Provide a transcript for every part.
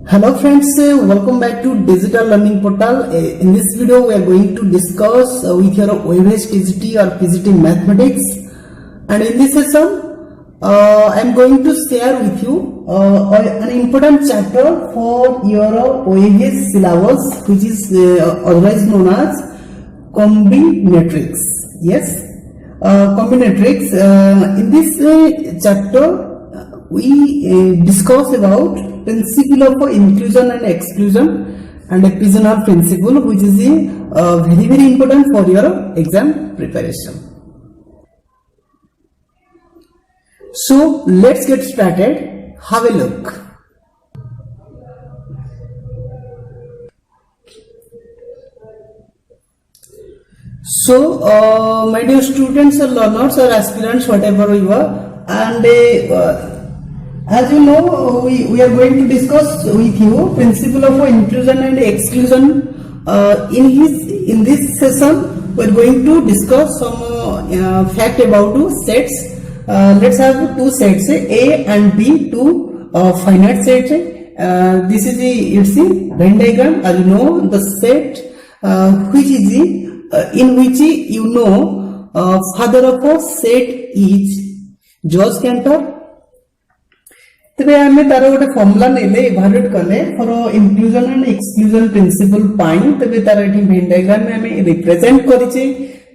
Hello friends, welcome back to Digital Learning Portal. In this video, we are going to discuss with your OAS TGT or PGT Mathematics. And in this session, I am going to share with you an important chapter for your OAS syllabus, which is otherwise known as combinatorics. Yes, combinatorics. In this chapter, we discuss about principle of inclusion and exclusion and Peasoner principle, which is very important for your exam preparation. So let's get started. Have a look. So my dear students or learners or aspirants, whatever you are, and as you know, we are going to discuss with you principle of inclusion and exclusion. In this session, we are going to discuss some fact about sets. Let's have two sets, A and B, two finite sets. This is its Venn diagram. As you know, the set which is in which you know father of a set is George Cantor. तबे आमे तारो गोटे formula नेले evaluate करले for inclusion and exclusion principle पाई तबे तारो एठी Venn diagram में हमें रिप्रेजेंट करिचे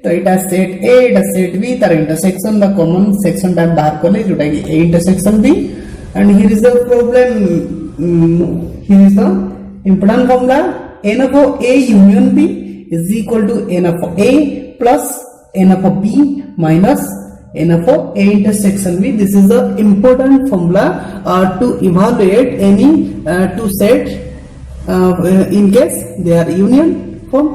तो एटा सेट ए एटा सेट बी तारो इंटरसेक्शन द कॉमन सेक्शन टा बाहर करले जोटा कि A intersection B and here is the problem here is the important formula n of a union b is equal to n of a plus n of b minus n of a intersection b. This is the important formula to evaluate any two sets in case they are union form.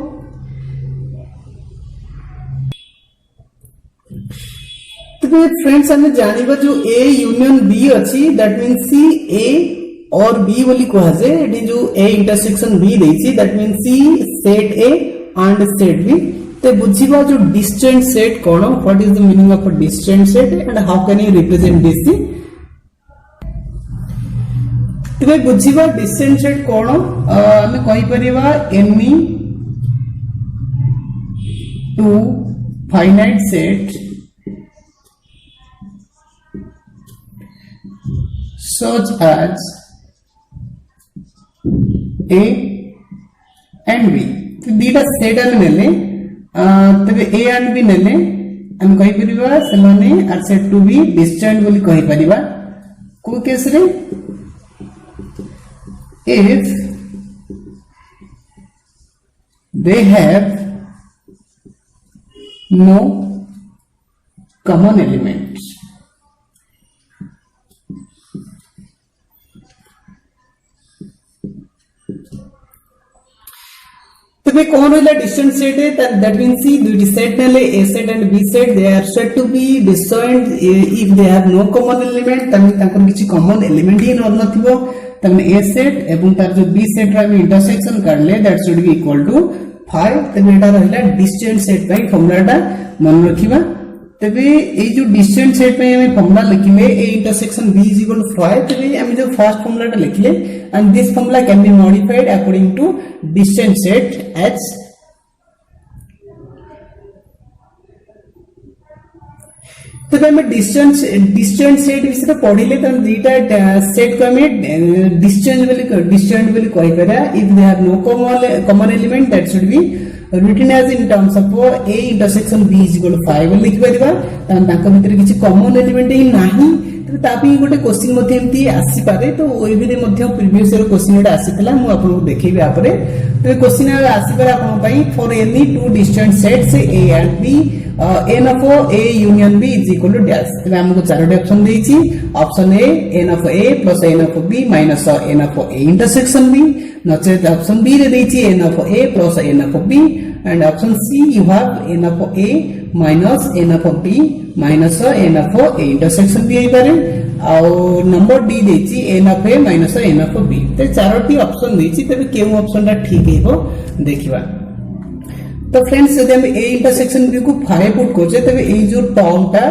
तो friends हमें जानिबा जो a union b अछि that means c a और b बोली कहा जाए eighty जो a intersection b देछि that means c set a and set b. तो बुझिबा जो डिस्टेंट सेट कोन what is the meaning of a distant set and how can you represent this. तो बुझिबा डिस्टेंट सेट कोन हम कहि परिबा any two finite set such as a and b. तो दीटा सेट हम नेले तबे ए एंड बी नेले हम कहि परिबा सेमाने are set to be distant बोली कहि परिबा को केस रे if they have no common elements. तबे कौन होला डिस्टेंट सेट है that means see दुटी सेट नेले a set and b set they are said to be disjoint if they have no common element तमे ताकर किछि common element ही नथिबो तमे a set एवं तार जो b set रा में इंटरसेक्शन करले that should be equal to 5. तबे एटा रहला डिस्टेंट सेट पई फॉर्मूलाटा मन रखिबा. तबे ए जो डिस्टेंट सेट पे हमें formula लिखिले a intersection b is equal to 5. तबे हम जो फर्स्ट फॉर्मूलाटा लिखले and this formula can be modified according to distant set as तबे हम डिस्टेंट सेट विषय पढिले त दीटा सेट को हमें डिस्टेंट वाली कहि परा if they have no common element that should be written as in terms of a intersection b is equal to 5 लिख परिबा त ताका भीतर किछि कॉमन एलिमेंट ही नाही. तो तापी गोटे क्वेश्चन मध्ये एमती आसी पारे तो ओबी रे मध्ये प्रीवियस ईयर क्वेश्चन एटा आसीतला मु आपन देखैबे आपरे. तो क्वेश्चन आसी पारे आपन पई for any two distant sets a and b n of a union b is equal to dash. तो हमको चारोटी ऑप्शन देछि. Option A n of a plus n of b minus n of a intersection b. नचे option B रे देछि n of a plus n of b and option c you have n of a minus n of b minus n of a intersection b पारे और number D देछि n of a minus n of b. तो Charoti option देछि तबे केउ option ता ठीक हेबो देखिबा. तो फ्रेंड्स यदि हम a इंटरसेक्शन b को 5 पुट करछे तबे ए जो टर्म टा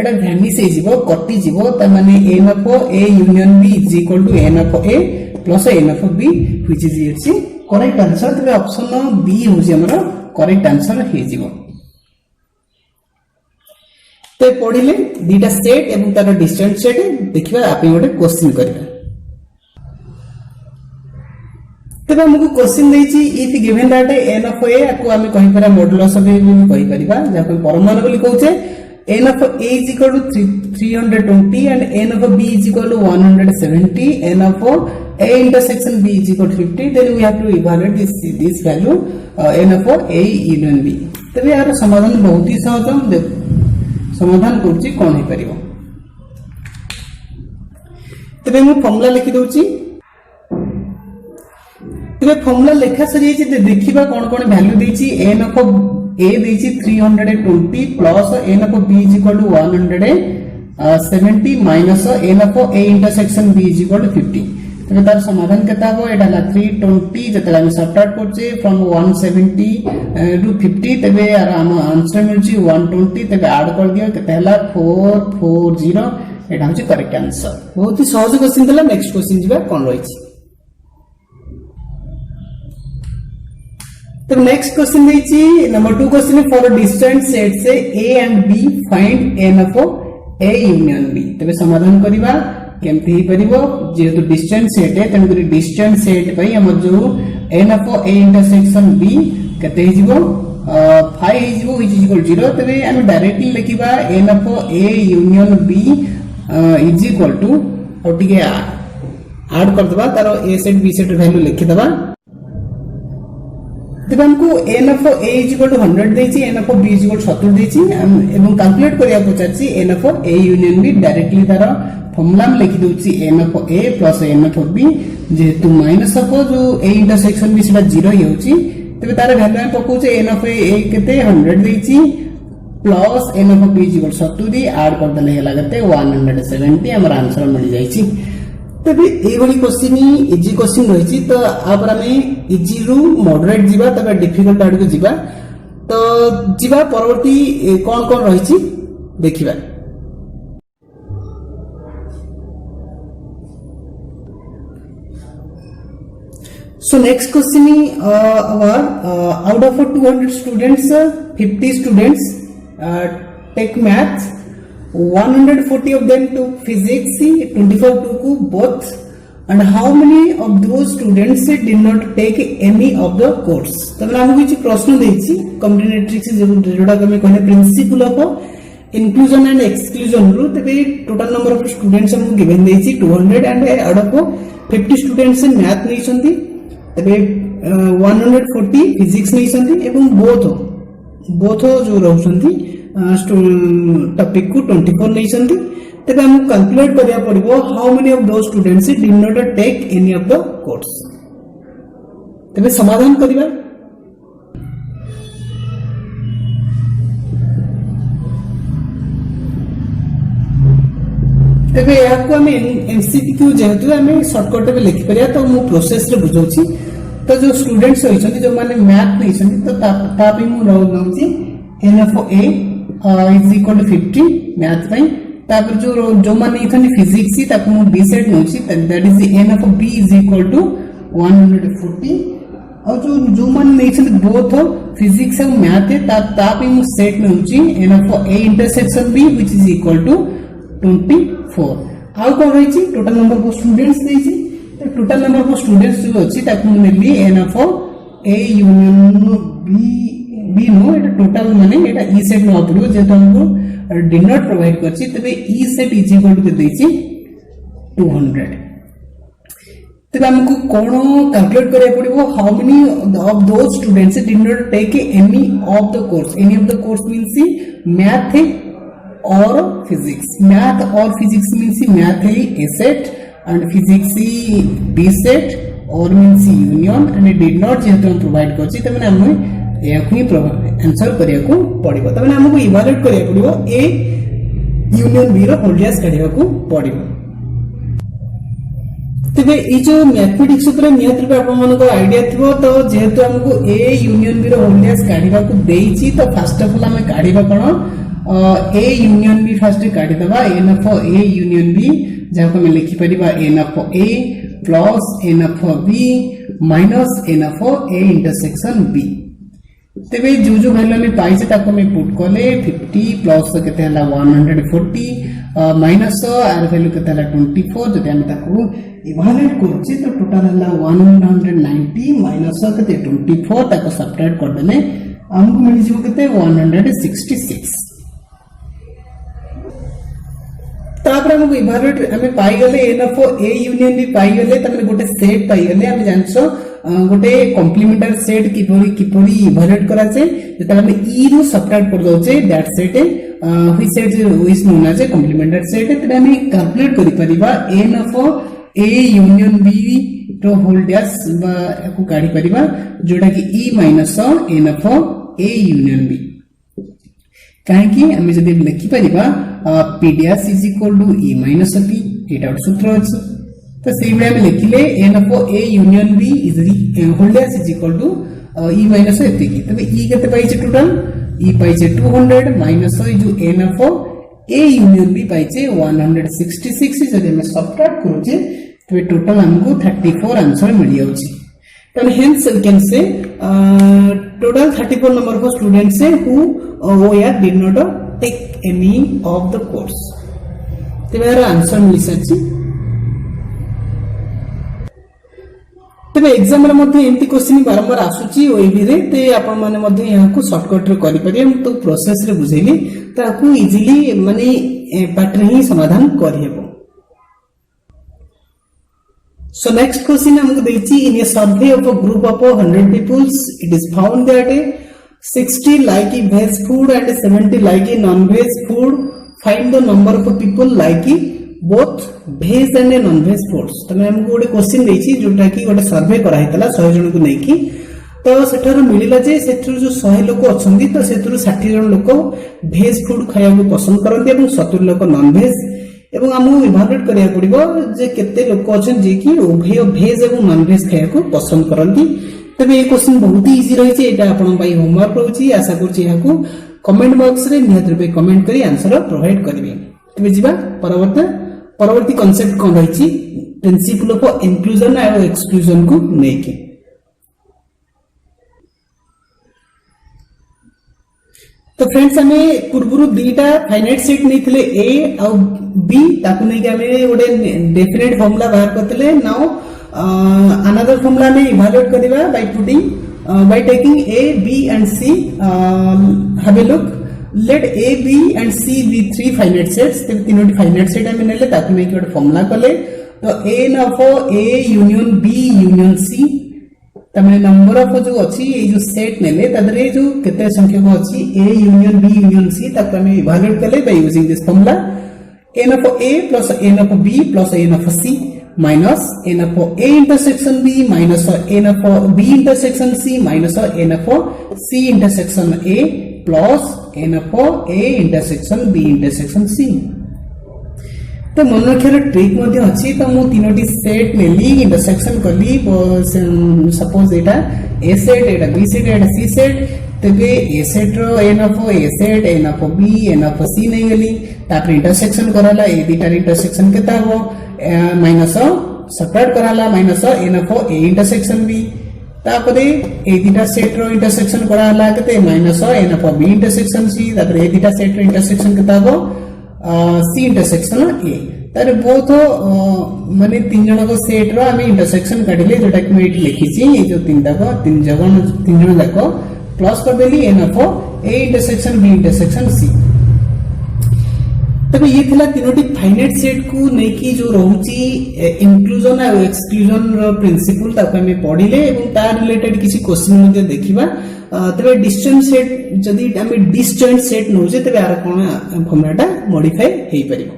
एटा भ्यानिश हे जिवो कटि जिवो त माने n of a union b is equal to n of a plus N of B which is its correct answer. तबे ऑप्शन बी होची हमर करेक्ट आंसर हे जीवो। तो पढ़िले दीटा सेट एवं तार डिस्टेंस सेट देखिबा आपे गोटे क्वेश्चन करबा। तबे हमको क्वेश्चन देछि if given that n of a को हम कहि परा मॉडुलस ऑफ a भी कहि परिबा जाको परमाणु बोली कहउछे n of a is equal to 320 and n of b is equal to 170, n of a intersection b is equal to 50, then we have to evaluate this value n of a union b। तबे यार समाधान बहुत ही सहज हम समाधान करछि कोन हे परिबो। तबे मु फॉर्मूला लिखि दउछि। तबे फॉर्मूला लेखा सरी जे देखिबा कोन कोन वैल्यू देछि n of a देछि 320 plus n of b is equal to 170 minus n of a intersection b is equal to 50। तबे तार समाधान केता हो एटा ला 320 जतला हम सबट्रैक्ट करछे फ्रॉम 170 टू 50 तबे यार हम आंसर मिलछि 120 तबे ऐड कर दियो केता हला 440 एटा होछि करेक्ट आंसर। बहुत ही सहज क्वेश्चन देला। नेक्स्ट क्वेश्चन जिबा कोन रहिछि। तो नेक्स्ट क्वेश्चन देछि number 2 question for distance set से a and b find n of a union b। तबे समाधान करिबा केमती ही परिबो जेहेतु डिस्टेंस सेट है तन करी डिस्टेंस सेट पई हम जो n of a intersection b कते ही जीवो 5 ही जीवो व्हिच इज इक्वल 0। तबे हम डायरेक्टली लिखिबा n of a union b is equal to और ठीक है ऐड कर दबा तारो a set b set value लिखि दबा। तब हमको n of a is equal to 100 देछि n of b is equal to 70 देछि एवं कैलकुलेट करिया पचाछि n of a union b directly तार फॉर्मूला में लिखि दउछि n of a plus n of b जेतु माइनस ऑफ जो a इंटरसेक्शन भी सेटा 0 ही होछि। तबे तार वैल्यू हम पकोचे n of a केते 100 देछि plus n of b is equal to 70 add कर देले हे लागते 170 हमर आंसर मिल जाइछि। तबे ए वाली क्वेश्चन ही इजी क्वेश्चन रहिछि। तो आप हमें इजी रु मॉडरेट जिबा तबे डिफिकल्ट आड को जिबा। तो जिबा परवर्ती कोन कोन रहिछि देखिबा। So next question is out of 200 students 50 students take maths, 140 of them took physics, 24 took both, and how many of those students did not take any of the course। तबे हमको किछि प्रश्न देछि कॉम्बिनेटरिक्स जोडा कमे कहले principle of inclusion and exclusion रु। तबे टोटल नंबर ऑफ स्टूडेंट्स हमको गिवन देछि 200 and out of 50 students math नैछंती। तबे 140 फिजिक्स नैछंती एवं बोथ जो रहउछंती टॉपिक को 24 नैछंती। तबे हम कैलकुलेट करिया पड़िबो how many of those students did not take any of the course. तबे समाधान करिबा। तबे याको हम एमसीक्यू जेहेतु हम शॉर्टकट में लिखि परिया तो मु प्रोसेस रे बुझौछि। तो जो स्टूडेंट्स होइछन्ती जो माने मैथ नैछन्ती तो ता पे मु रहउछि n of a is equal to 50 math पई। तापर जो माने इथन फिजिक्स ताको मु b सेट नउछि that is n of b is equal to 140 और जो माने नैछन्ती बोथ फिजिक्स और मैथ ता पे मु सेट नउछि n of a intersection b which is equal to 24। आउ कोन रहिछि टोटल नंबर ऑफ स्टूडेंट्स देछि। तो टोटल नंबर ऑफ स्टूडेंट्स जो अछि ताको मु नेली n of a union b नो एटा टोटल माने एटा e सेट न अपरो जे तो हमको डिड नॉट प्रोवाइड करछि। तबे e set is equal to देछि 200। तबे हमको कोन कैलकुलेट करे पड़िबो how many of those students did not take any of the course. Any of the course means math और फिजिक्स। मैथ और फिजिक्स मींस मैथ है A set and physics B set और means union and did not जेहेतु हम provide करछि तबे हम याकु ही answer करिया को पड़िबो। तबे हमको इवैल्यूएट करिया पड़िबो ए यूनियन बी रो होल्डियस काढिया को पड़िबो। तबे ई जो मैथमेटिक्स ऊपर नियत रूप आपन मन को आईडिया थिबो तो जेहेतु हमको ए यूनियन बी रो होल्डियस काढिबा को देइछि तो फर्स्ट ऑफ ऑल हम काढिबा कोन ए यूनियन बी फर्स्ट काढि दबा n of a union B जाको में लिखि परिबा n of a plus N of B minus N of A intersection B. तेबे जो जो वैल्यू हमें पाई से ताको में पुट कले 50 प्लस केते हला 140 माइनस आर वैल्यू केते हला 24 जदि हम ताको इवैल्यूएट करछि तो टोटल हला 190 माइनस केते 24 ताको सब्ट्रैक्ट कर देले हमको मिल जिवो केते 166। तापर हमको इवैल्यूएट हमें पाई गले n of A union B पाई गले तमे गोटे सेट पाई गले हम जानछो गोटे कॉम्प्लीमेंटरी सेट किपरि इवैल्यूएट करा छे जेता हम ई रो सब्ट्रैक्ट कर दो छे that set which set is known as a complementary set तबे हम कैलकुलेट करि परिबा n of A union B रो होल डैश को काढी परिबा जोटा कि E minus N of A union B काहे कि हम जदि लिखि परिबा P dash is equal to E minus P एटा सूत्र अछि तो सेही में हम लिखिले n of A union B is whole dash is equal to E minus एति की तबे ई केते पाई छे टोटल ई पाई छे 200 माइनस जो n of A union B पाई छे 166 जदि हम सब्ट्रैक्ट करू छे तबे टोटल हमको 34 आंसर मिल जाउची। तो hence we can say total 34 number of students who did not take any of the course तबे यार आंसर मिल सची। तबे एग्जाम रे मध्ये एंती क्वेश्चन बारंबार आसुची ओएबी रे ते आपण माने मध्ये यहा को शॉर्टकट रे करि परिए हम तो प्रोसेस रे बुझेली ताकू इजीली माने पार्ट रे ही समाधान करि हेबो। So next question हमको देछि in a survey of a group of 100 peoples it is found that 60 like veg food and 70 like non-veg food. Find the number of people like both veg and non-veg foods। तमे हमको गोटे question देछि जोटा कि गोटे सर्वे करा हेतला 100 जन को नेकी तो सेठार मिलिला जे सेठर जो 100 लोक अछंदी तो सेठर 60 जन लोक भेज फूड खाया को पसंद करନ୍ତି एवं 70 लोक नॉन भेज एवं हमको इवैल्यूएट करिया पड़िबो जे केते लोक अछन जे कि उभय भेज एवं नॉन भेज खाया को पसंद करନ୍ତି। तबे ये क्वेश्चन बहुत ही इजी रही छे एटा आपन पई होमवर्क रहउची आशा करछि याकू कमेंट बॉक्स रे निहत रूपे कमेंट करी आंसर प्रोवाइड करबे। तबे जिबा परवर्ती कांसेप्ट कोन रही छी principal of inclusion and exclusion को नेके। तो फ्रेंड्स हमें पूर्वरु दीटा फाइनाइट सेट नैथिले ए और बी ताकु नै के हमें गोटे डेफिनेट फार्मूला बाहर करतले। नाउ अनदर फार्मूला में इवैल्यूएट करबा by putting by taking a b and c have a look let a b and c be three finite sets ते तीनोटी finite set हमें नेले ताकु नै के गोटे फार्मूला कले तो n of a union b union c तमे नंबर ऑफ जो अछि ए जो सेट नेले तदरे जो केते संख्या को अछि a union b union c ताकु हमें इवैल्यूएट कले by using this formula n of a plus n of b plus n of c minus n of a intersection b minus n of b intersection c minus n of c intersection a plus n of a intersection b intersection c। तो मन रखियार trick मध्ये अछि तो मु तीनोटी set नेली intersection करली suppose एटा a सेट एटा b सेट एटा c सेट तबे a सेट रो n of a set n of b n of c नै गली तापर इंटरसेक्शन कराला ए दीटा इंटरसेक्शन केता हो माइनस सब्ट्रैक्ट कराला minus n of a intersection b तापरे ए दीटा सेट रो इंटरसेक्शन कराला केते minus n of b intersection c तापर ए दीटा सेट रो इंटरसेक्शन केता हो c इंटरसेक्शन a तारे बोथ माने तीन जन को सेट रो हम इंटरसेक्शन काढिले जोटा कि मैं एठी लिखि छी ए जो तीन जन जाको प्लस कर देली n of a intersection b intersection c। तबे ये थिला तीनोटी फाइनाइट सेट को नेकी जो रहउची इंक्लूजन और एक्सक्लूजन रो प्रिंसिपल ताको हमें पढिले एवं तार रिलेटेड किछि क्वेश्चन मध्ये देखिबा। तबे डिस्टेंस सेट जदी हमें डिस्टेंस सेट नउजे तबे आर कोन फॉर्मूलाटा मॉडिफाई हेई परिबो।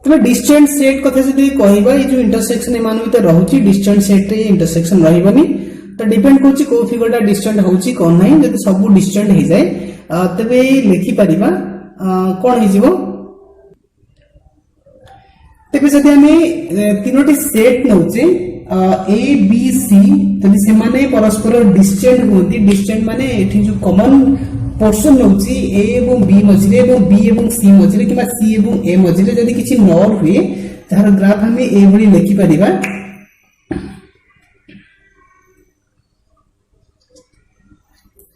तबे डिस्टेंस सेट कथा जदी कहिबा ए जो इंटरसेक्शन ए मान भीतर रहउची डिस्टेंस सेट रे इंटरसेक्शन रहिबनी तो डिपेंड करछि को फिगरटा डिस्टेंट होउची कोन नाही जदी सब डिस्टेंट हे जाय तबे लिखि परिबा कोन हे जिवो तबे जदी हमें तीनोटी सेट नउचे ए बी सी तबे से माने परस्पर डिस्टेंट होती डिस्टेंट माने एठी जो कॉमन पोर्शन नउची ए एवं बी मझिरे एवं बी एवं सी मझिरे किबा सी एवं ए मझिरे जदी किछि नॉर हुए जार ग्राफ हमें ए भली लिखि परिबा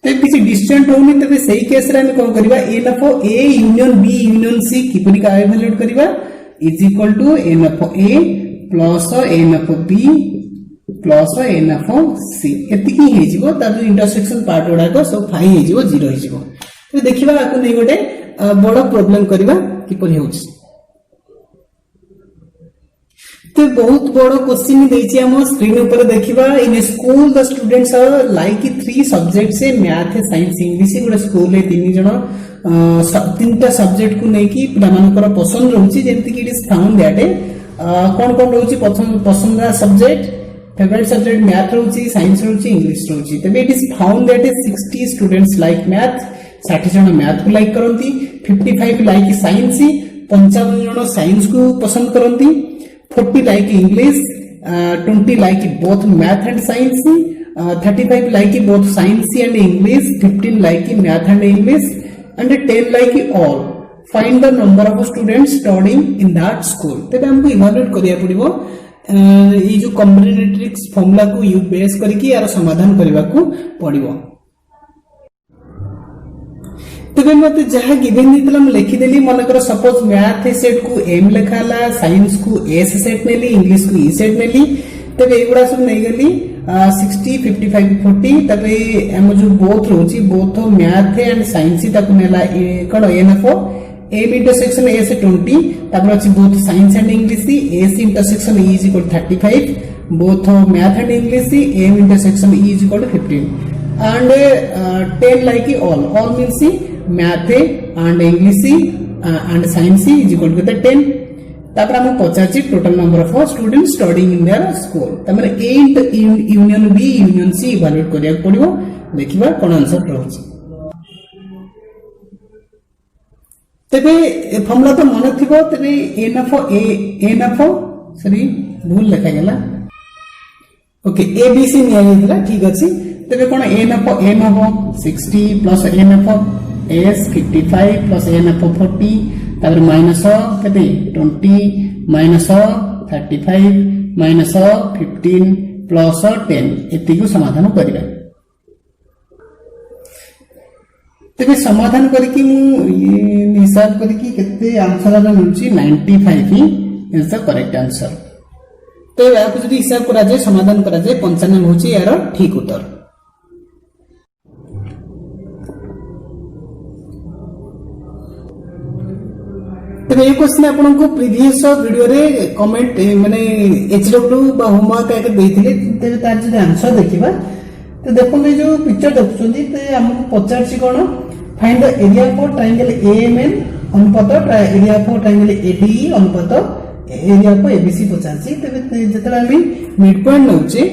तब किसी डिस्टेंट होनी तबे सही केस रे हम कोन करबा n of A union B union C किपरि का इवैल्यूएट करबा is equal to n of A plus N of B plus N of C एति की हे जिवो ता जो इंटरसेक्शन पार्ट उडा को सब फाइ हे जिवो 0 हे जिवो तो देखिबा आकु नै गोटे बड़ प्रॉब्लम करबा किपरि होउछ तो बहुत बड़ क्वेश्चन देछि हम स्क्रीन ऊपर देखिबा in school the students are like 3 subject से math science English good school ले तीन जण तीनटा सब्जेक्ट को नै कि पिला मानकर पसंद रहउछि जेंति कि इट इज फाउंड दैट कोन कोन रहउछि पसंद सब्जेक्ट फेवरेट सब्जेक्ट मैथ रहउछि साइंस रहउछि इंग्लिश रहउछि तबे it is found that 60 students like math 60 जण मैथ को लाइक करंती 55 लाइक साइंस 55 जण साइंस को पसंद करंती 40 like English, 20 like both math and science, 35 like both science and English, 15 like math and English, and 10 like all. Find the number of students studying in that school. तबे हमको evaluate करिया पड़िबो ये जो combinatorics formula को use base करके यार समाधान करबा को पड़िबो तबे मते जहा गिवन नितला हम लिखि देली मनकर सपोज मैथ सेट को एम लिखाला साइंस को एस सेट नेली इंग्लिश को ई सेट नेली तबे एगुडा सब नै गेली 60 55 40 तबे हम जो बोथ रोची बोथ मैथ एंड साइंस ताको नेला कोन n of M intersection S 20 तापर अछि both science and English S intersection E is equal 35 both math and English M intersection E is equal 15 and 10 like all means math and English and science is equal to 10 तापर हम पचाची total number of students studying in their school तमरे A union B union C evaluate करिया पड़िबो देखिबा कोन answer रहउछि तबे formula तो मन थिबो तबे एन ऑफ सॉरी भूल लिखा गेला ओके ए बी सी निया गेला ठीक अछि तबे कोन n of 60 plus N of S 55 plus N of 40 तापर माइनस केते 20 माइनस 35 माइनस 15 प्लस 10 एति को समाधान करिबा तबे समाधान करके मु हिसाब करके केते आंसर आ मिलुची 95 ही इज द करेक्ट आंसर तो या को जदी हिसाब करा जाय समाधान करा जाय 95 होची यार ठीक उत्तर तबे ये क्वेश्चन आपन को प्रीवियस वीडियो रे कमेंट माने एचडब्ल्यू बा होमवर्क आके देथिले तबे तार जे आंसर देखिबा तो देखो ये जो पिक्चर देखछोंदी ते हमको पचारछि कोन find the area for triangle AMN अनुपात एरिया फॉर ट्रायंगल एडीई अनुपात एरिया फॉर एबीसी पचारछि तबे जतरा हम मिड पॉइंट नउछि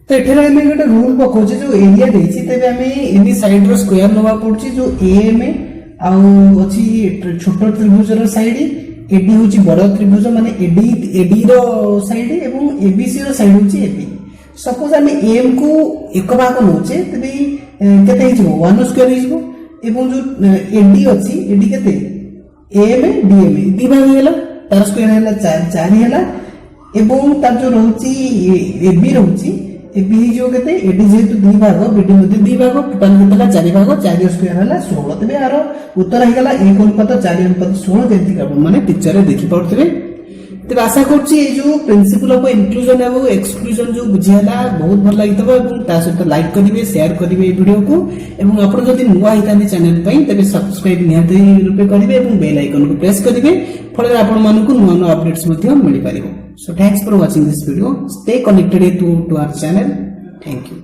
तो एठरा हम गोटे रूल पकोछि जो एरिया देछि तबे हम एनी साइड रो स्क्वायर नवा पड़छि जो एएम आउ अछि छोट त्रिभुज रो साइड एडी होछि बड़ त्रिभुज माने एडी रो साइड एवं एबीसी रो साइड होछि एबी सपोज हम एम को एक भाग नउचे तबे केते हिजो 1 स्क्वायर हिजो एवं जो एडी अछि एडी केते एम डीएम दी भाग हेला तार स्क्वायर हेला 4 हेला एवं तार जो रहउछि एबी रहउछि एबी जो केते एडी जेतु दी भाग बीडी मध्ये दी भाग टोटल केतला 4 भाग 4 स्क्वायर हला 16 तबे यार उत्तर हे गेला 1:4:16 जेंति का माने पिक्चर रे देखि पड़थबे तबे आशा करछि ए जो प्रिंसिपल ऑफ इंक्लूजन एवं एक्सक्लूजन जो बुझियाला बहुत भल लागितबो एवं ता सहित लाइक करिवे शेयर करिवे ए वीडियो को एवं आपण जदि नुवा हितानी चैनल पई तबे सब्सक्राइब निहाते रूपे करिवे एवं बेल आइकन को प्रेस करिवे फले आपण मानकु नुवा नुवा अपडेट्स मध्ये मिलि पारिबो So thanks for watching this video. Stay connected to our channel. Thank you.